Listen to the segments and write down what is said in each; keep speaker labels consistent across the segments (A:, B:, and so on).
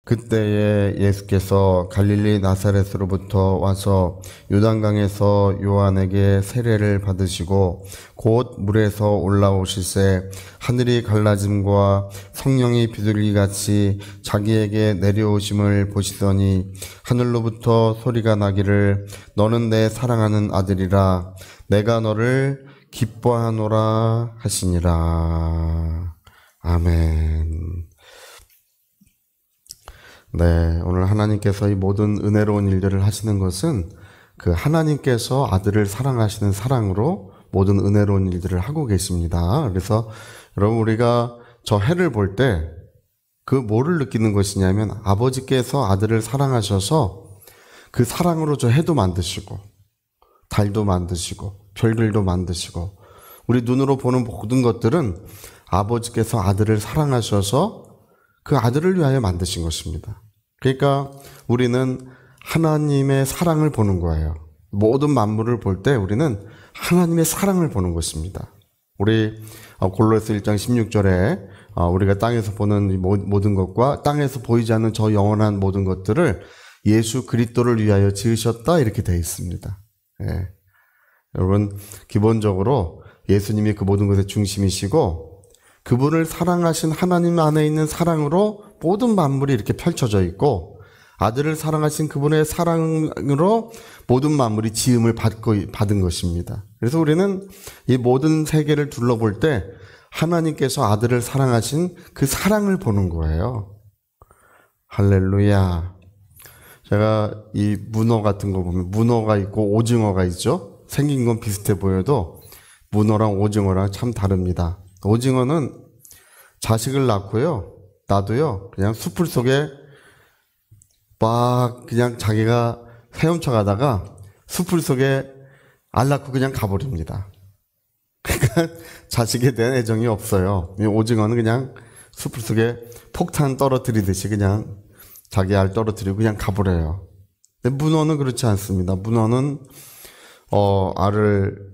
A: 그때에 예수께서 갈릴리 나사렛으로부터 와서 요단강에서 요한에게 세례를 받으시고 곧 물에서 올라오실새 하늘이 갈라짐과 성령이 비둘기같이 자기에게 내려오심을 보시더니 하늘로부터 소리가 나기를 너는 내 사랑하는 아들이라 내가 너를 기뻐하노라 하시니라. 아멘. 네, 오늘 하나님께서 이 모든 은혜로운 일들을 하시는 것은 그 하나님께서 아들을 사랑하시는 사랑으로 모든 은혜로운 일들을 하고 계십니다. 그래서 여러분 우리가 저 해를 볼 때 그 뭐를 느끼는 것이냐면 아버지께서 아들을 사랑하셔서 그 사랑으로 저 해도 만드시고 달도 만드시고 별들도 만드시고 우리 눈으로 보는 모든 것들은 아버지께서 아들을 사랑하셔서 그 아들을 위하여 만드신 것입니다. 그러니까 우리는 하나님의 사랑을 보는 거예요. 모든 만물을 볼 때 우리는 하나님의 사랑을 보는 것입니다. 우리 골로새 1장 16절에 우리가 땅에서 보는 모든 것과 땅에서 보이지 않는 저 영원한 모든 것들을 예수 그리스도를 위하여 지으셨다 이렇게 되어 있습니다. 예. 여러분 기본적으로 예수님이 그 모든 것의 중심이시고 그분을 사랑하신 하나님 안에 있는 사랑으로 모든 만물이 이렇게 펼쳐져 있고 아들을 사랑하신 그분의 사랑으로 모든 만물이 지음을 받은 것입니다. 그래서 우리는 이 모든 세계를 둘러볼 때 하나님께서 아들을 사랑하신 그 사랑을 보는 거예요. 할렐루야. 제가 이 문어 같은 거 보면 문어가 있고 오징어가 있죠. 생긴 건 비슷해 보여도 문어랑 오징어랑 참 다릅니다. 오징어는 자식을 낳고요. 나도요. 그냥 숲을 속에 막 그냥 자기가 헤엄쳐 가다가 숲을 속에 알 낳고 그냥 가버립니다. 그러니까 자식에 대한 애정이 없어요. 오징어는 그냥 숲을 속에 폭탄 떨어뜨리듯이 그냥 자기 알 떨어뜨리고 그냥 가버려요. 근데 문어는 그렇지 않습니다. 문어는 알을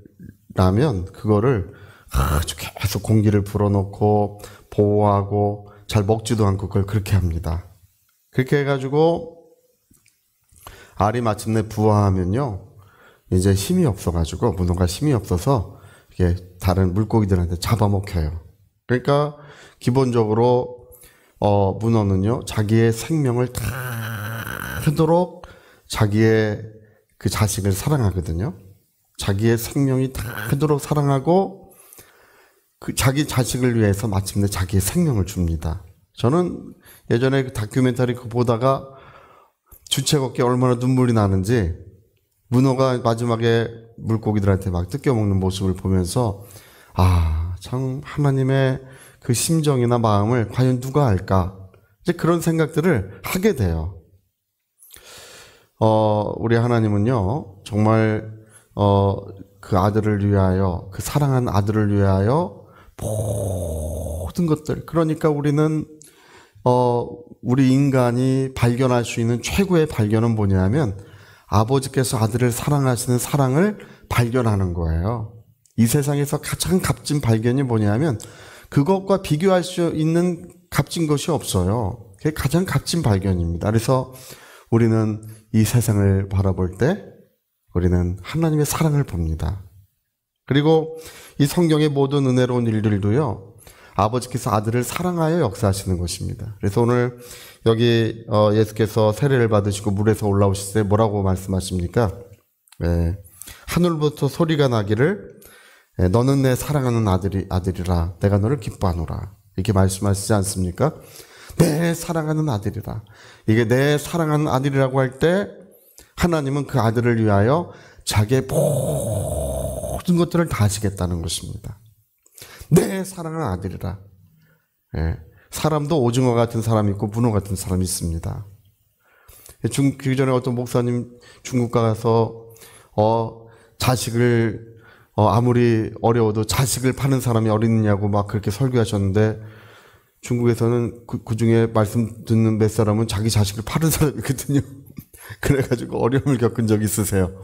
A: 낳으면 그거를 아주 계속 공기를 불어넣고 보호하고 잘 먹지도 않고 그걸 그렇게 합니다. 그렇게 해가지고 알이 마침내 부화하면요 이제 힘이 없어가지고 문어가 힘이 없어서 이게 다른 물고기들한테 잡아먹혀요. 그러니까 기본적으로 문어는요 자기의 생명을 다 하도록 자기의 그 자식을 사랑하거든요. 자기의 생명이 다 하도록 사랑하고 그 자기 자식을 위해서 마침내 자기의 생명을 줍니다. 저는 예전에 그 다큐멘터리 그거 보다가 주책없게 얼마나 눈물이 나는지 문어가 마지막에 물고기들한테 막 뜯겨먹는 모습을 보면서 참 하나님의 그 심정이나 마음을 과연 누가 알까? 이제 그런 생각들을 하게 돼요. 우리 하나님은요 정말 그 아들을 위하여 그 사랑한 아들을 위하여 모든 것들 그러니까 우리는 우리 인간이 발견할 수 있는 최고의 발견은 뭐냐면 아버지께서 아들을 사랑하시는 사랑을 발견하는 거예요. 이 세상에서 가장 값진 발견이 뭐냐면 그것과 비교할 수 있는 값진 것이 없어요. 그게 가장 값진 발견입니다. 그래서 우리는 이 세상을 바라볼 때 우리는 하나님의 사랑을 봅니다. 그리고 이 성경의 모든 은혜로운 일들도요 아버지께서 아들을 사랑하여 역사하시는 것입니다. 그래서 오늘 여기 예수께서 세례를 받으시고 물에서 올라오실 때 뭐라고 말씀하십니까? 하늘부터 소리가 나기를 너는 내 사랑하는 아들이라 내가 너를 기뻐하노라 이렇게 말씀하시지 않습니까? 내 사랑하는 아들이라. 이게 내 사랑하는 아들이라고 할 때 하나님은 그 아들을 위하여 자기의 모든 것들을 다 하시겠다는 것입니다. 내 사랑하는 아들이라. 사람도 오징어 같은 사람이 있고 문어 같은 사람이 있습니다. 그 전에 어떤 목사님 중국 가서 자식을 아무리 어려워도 자식을 파는 사람이 어디 있느냐고 막 그렇게 설교하셨는데 중국에서는 그 중에 말씀 듣는 몇 사람은 자기 자식을 파는 사람이거든요. 그래가지고 어려움을 겪은 적이 있으세요.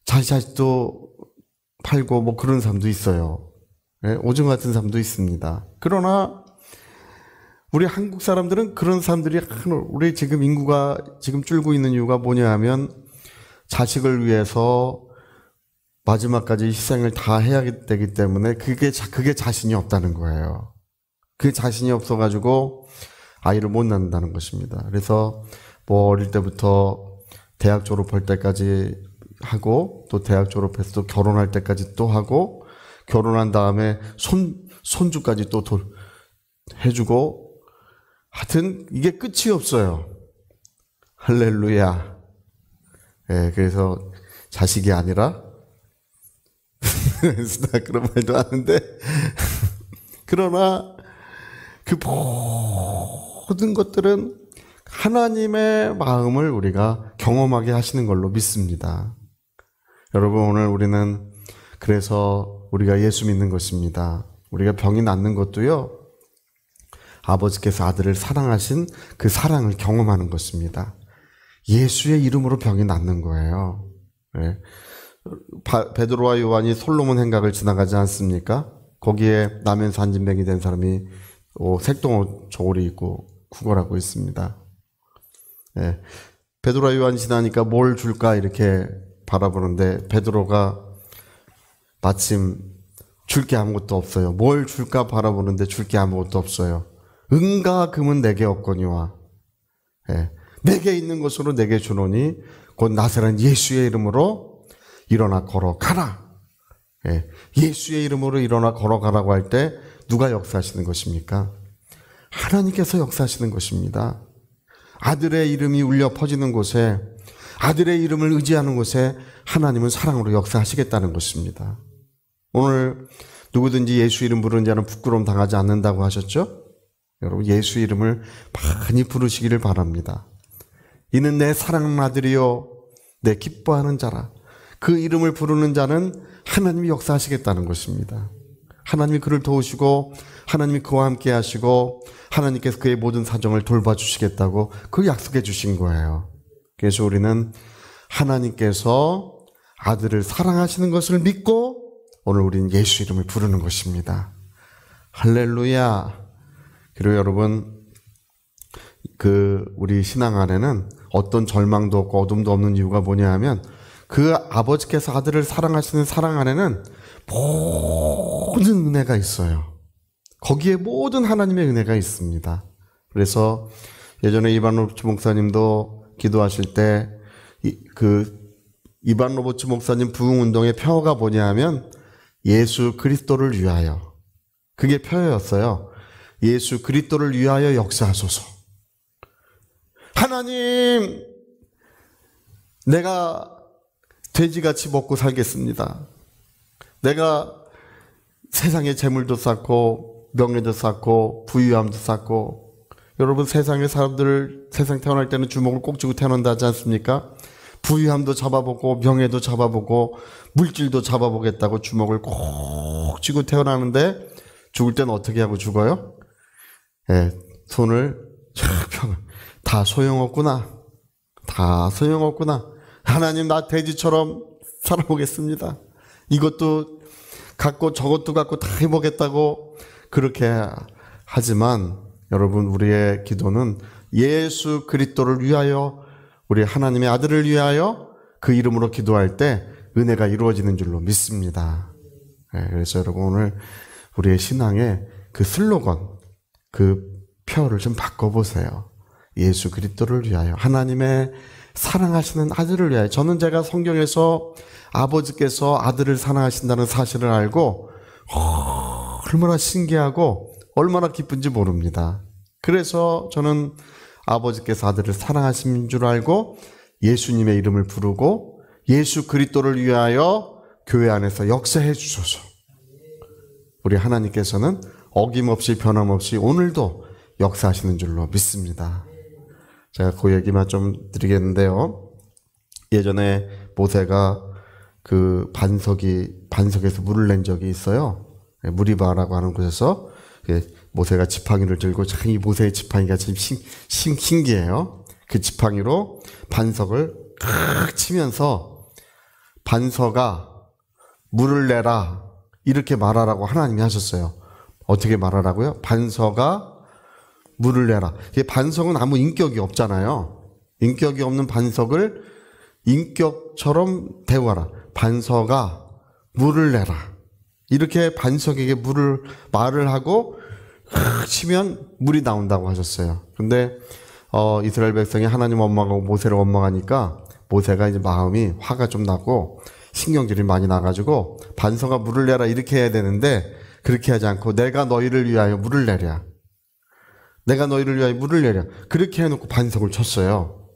A: 자기 자식도 팔고 뭐 그런 사람도 있어요. 오징어 같은 사람도 있습니다. 그러나 우리 한국 사람들은 그런 사람들이 우리 지금 인구가 지금 줄고 있는 이유가 뭐냐 하면 자식을 위해서 마지막까지 희생을 다 해야 되기 때문에 그게 자신이 없다는 거예요. 그 자신이 없어가지고 아이를 못 낳는다는 것입니다. 그래서 뭐 어릴 때부터 대학 졸업할 때까지 하고 또 대학 졸업해서 또 결혼할 때까지 또 하고 결혼한 다음에 손주까지 또 해주고 하여튼 이게 끝이 없어요. 할렐루야. 예, 그래서 자식이 아니라 나 그런 말도 하는데 그러나 그 모든 것들은 하나님의 마음을 우리가 경험하게 하시는 걸로 믿습니다. 여러분 오늘 우리는 그래서 우리가 예수 믿는 것입니다. 우리가 병이 낫는 것도요. 아버지께서 아들을 사랑하신 그 사랑을 경험하는 것입니다. 예수의 이름으로 병이 낫는 거예요. 네. 베드로와 요한이 솔로몬 행각을 지나가지 않습니까? 거기에 나면서 한진뱅이 된 사람이 색동 저고리 입고 구걸하고 있습니다. 네. 베드로와 요한이 지나니까 뭘 줄까 이렇게 바라보는데 베드로가 마침 줄 게 아무것도 없어요. 뭘 줄까 바라보는데 줄 게 아무것도 없어요. 은과 금은 내게 없거니와 네. 내게 있는 것으로 내게 주노니 곧 나사렛 예수의 이름으로 일어나 걸어가라. 예, 예수의 이름으로 일어나 걸어가라고 할 때 누가 역사하시는 것입니까? 하나님께서 역사하시는 것입니다. 아들의 이름이 울려 퍼지는 곳에 아들의 이름을 의지하는 곳에 하나님은 사랑으로 역사하시겠다는 것입니다. 오늘 누구든지 예수 이름 부르는 자는 부끄러움 당하지 않는다고 하셨죠? 여러분 예수 이름을 많이 부르시기를 바랍니다. 이는 내 사랑하는 아들이요 내 기뻐하는 자라. 그 이름을 부르는 자는 하나님이 역사하시겠다는 것입니다. 하나님이 그를 도우시고 하나님이 그와 함께 하시고 하나님께서 그의 모든 사정을 돌봐주시겠다고 그 약속해 주신 거예요. 그래서 우리는 하나님께서 아들을 사랑하시는 것을 믿고 오늘 우리는 예수 이름을 부르는 것입니다. 할렐루야. 그리고 여러분 우리 신앙 안에는 어떤 절망도 없고 어둠도 없는 이유가 뭐냐 하면 그 아버지께서 아들을 사랑하시는 사랑 안에는 모든 은혜가 있어요. 거기에 모든 하나님의 은혜가 있습니다. 그래서 예전에 이반 로버츠 목사님도 기도하실 때 이반 로버츠 목사님 부흥운동의 표어가 뭐냐 하면 예수 그리스도를 위하여. 그게 표어였어요. 예수 그리스도를 위하여 역사하소서. 하나님, 내가 돼지같이 먹고 살겠습니다. 내가 세상의 재물도 쌓고 명예도 쌓고 부유함도 쌓고 여러분 세상의 사람들을 세상 태어날 때는 주먹을 꼭 쥐고 태어난다 하지 않습니까? 부유함도 잡아보고 명예도 잡아보고 물질도 잡아보겠다고 주먹을 꼭 쥐고 태어나는데 죽을 때는 어떻게 하고 죽어요? 네, 손을 다 소용없구나. 다 소용없구나. 하나님 나 돼지처럼 살아보겠습니다. 이것도 갖고 저것도 갖고 다 해보겠다고 그렇게 하지만 여러분 우리의 기도는 예수 그리스도를 위하여 우리 하나님의 아들을 위하여 그 이름으로 기도할 때 은혜가 이루어지는 줄로 믿습니다. 네, 그래서 여러분 오늘 우리의 신앙의 그 슬로건 그 표를 좀 바꿔보세요. 예수 그리스도를 위하여 하나님의 사랑하시는 아들을 위하여. 저는 제가 성경에서 아버지께서 아들을 사랑하신다는 사실을 알고 얼마나 신기하고 얼마나 기쁜지 모릅니다. 그래서 저는 아버지께서 아들을 사랑하신 줄 알고 예수님의 이름을 부르고 예수 그리스도를 위하여 교회 안에서 역사해 주소서. 우리 하나님께서는 어김없이 변함없이 오늘도 역사하시는 줄로 믿습니다. 제가 그 얘기만 좀 드리겠는데요. 예전에 모세가 그 반석에서 물을 낸 적이 있어요. 무리바라고 하는 곳에서 모세가 지팡이를 들고 참 이 모세의 지팡이가 참 신기해요. 그 지팡이로 반석을 칵 치면서 반석아 물을 내라 이렇게 말하라고 하나님이 하셨어요. 어떻게 말하라고요? 반석아 물을 내라. 이게 반석은 아무 인격이 없잖아요. 인격이 없는 반석을 인격처럼 대우하라. 반석아, 물을 내라. 이렇게 반석에게 말을 하고 치면 물이 나온다고 하셨어요. 근데 이스라엘 백성이 하나님 원망하고 모세를 원망하니까 모세가 이제 마음이 화가 좀 나고 신경질이 많이 나가지고 반석아 물을 내라 이렇게 해야 되는데 그렇게 하지 않고 내가 너희를 위하여 물을 내랴. 내가 너희를 위하여 물을 내랴. 그렇게 해놓고 반석을 쳤어요.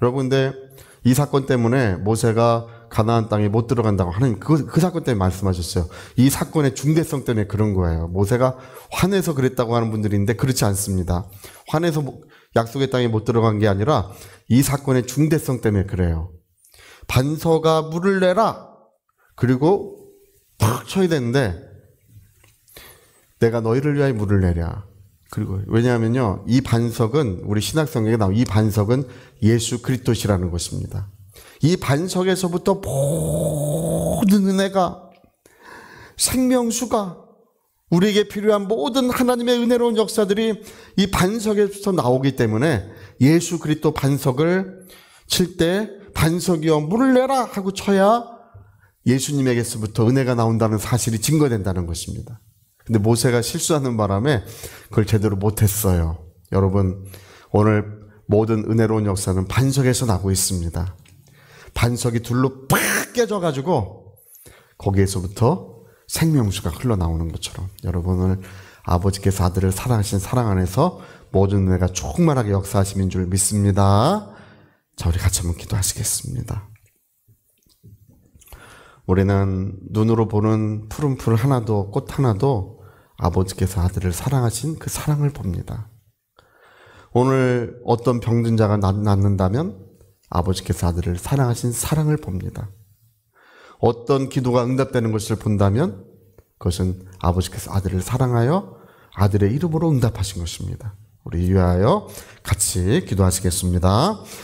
A: 여러분, 근데 이 사건 때문에 모세가 가나안 땅에 못 들어간다고 하나님 그 사건 때문에 말씀하셨어요. 이 사건의 중대성 때문에 그런 거예요. 모세가 화내서 그랬다고 하는 분들이 있는데 그렇지 않습니다. 화내서 약속의 땅에 못 들어간 게 아니라 이 사건의 중대성 때문에 그래요. 반석아 물을 내라. 그리고 탁 쳐야 되는데 내가 너희를 위하여 물을 내랴. 그리고 왜냐하면요, 이 반석은 우리 신약성경에 나온 이 반석은 예수 그리스도시라는 것입니다. 이 반석에서부터 모든 은혜가, 생명수가, 우리에게 필요한 모든 하나님의 은혜로운 역사들이 이 반석에서 나오기 때문에 예수 그리스도 반석을 칠 때 반석이여 물을 내라 하고 쳐야 예수님에게서부터 은혜가 나온다는 사실이 증거된다는 것입니다. 근데 모세가 실수하는 바람에 그걸 제대로 못했어요. 여러분, 오늘 모든 은혜로운 역사는 반석에서 나고 있습니다. 반석이 둘로 팍 깨져가지고 거기에서부터 생명수가 흘러나오는 것처럼 여러분을 아버지께서 아들을 사랑하신 사랑 안에서 모든 은혜가 충만하게 역사하심인 줄 믿습니다. 자, 우리 같이 한번 기도하시겠습니다. 우리는 눈으로 보는 푸른 풀 하나도 꽃 하나도 아버지께서 아들을 사랑하신 그 사랑을 봅니다. 오늘 어떤 병든 자가 낫는다면 아버지께서 아들을 사랑하신 사랑을 봅니다. 어떤 기도가 응답되는 것을 본다면 그것은 아버지께서 아들을 사랑하여 아들의 이름으로 응답하신 것입니다. 우리 위하여 같이 기도하시겠습니다.